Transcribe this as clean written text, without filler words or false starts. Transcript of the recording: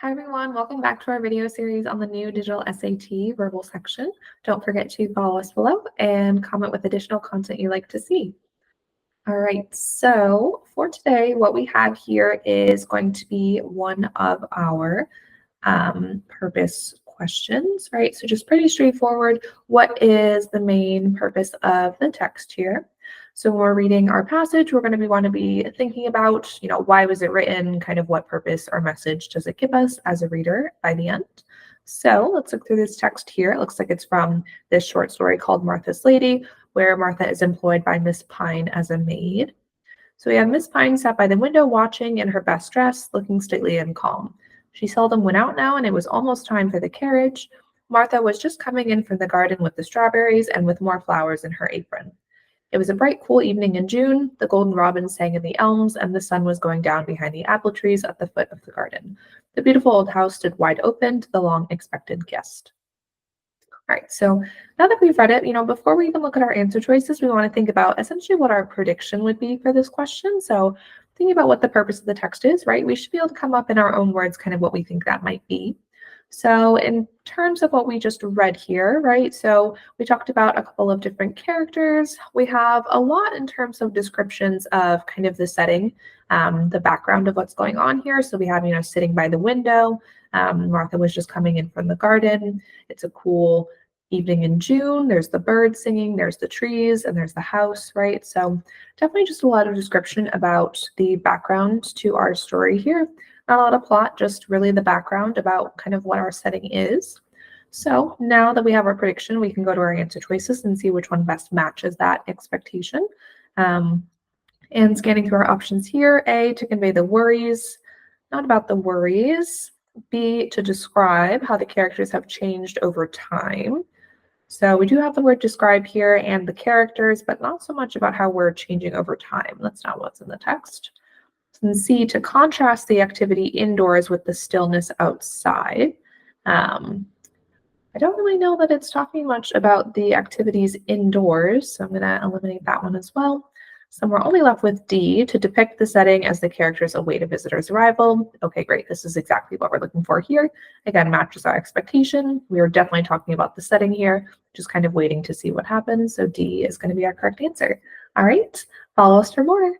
Hi everyone, welcome back to our video series on the new digital SAT verbal section. Don't forget to follow us below and comment with additional content you'd like to see. All right, so for today, what we have here is going to be one of our purpose questions, right? So just pretty straightforward. What is the main purpose of the text here? So when we're reading our passage, we're going to want to be thinking about, why was it written, kind of what purpose or message does it give us as a reader by the end. So let's look through this text here. It looks like it's from this short story called Martha's Lady, where Martha is employed by Miss Pine as a maid. So we have Miss Pine sat by the window watching in her best dress, looking stately and calm. She seldom went out now, and it was almost time for the carriage. Martha was just coming in from the garden with the strawberries and with more flowers in her apron. It was a bright, cool evening in June. The golden robins sang in the elms, and the sun was going down behind the apple trees at the foot of the garden. The beautiful old house stood wide open to the long-expected guest. All right, so now that we've read it, before we even look at our answer choices, we want to think about essentially what our prediction would be for this question. So thinking about what the purpose of the text is, right? We should be able to come up in our own words kind of what we think that might be. So in terms of what we just read here, right? So we talked about a couple of different characters. We have a lot in terms of descriptions of kind of the setting, the background of what's going on here. So we have, sitting by the window. Martha was just coming in from the garden. It's a cool evening in June. There's the birds singing, there's the trees, and there's the house, right? So definitely just a lot of description about the background to our story here. Not a lot of plot, just really the background about kind of what our setting is. So now that we have our prediction, we can go to our answer choices and see which one best matches that expectation. And scanning through our options here, A, to convey the worries, not about the worries. B, to describe how the characters have changed over time. So we do have the word describe here and the characters, but not so much about how we're changing over time. That's not what's in the text. And C, to contrast the activity indoors with the stillness outside. I don't really know that it's talking much about the activities indoors, so I'm going to eliminate that one as well. So we're only left with D, to depict the setting as the characters await a visitor's arrival. Okay, great. This is exactly what we're looking for here. Again, matches our expectation. We are definitely talking about the setting here, just kind of waiting to see what happens. So D is going to be our correct answer. All right, follow us for more.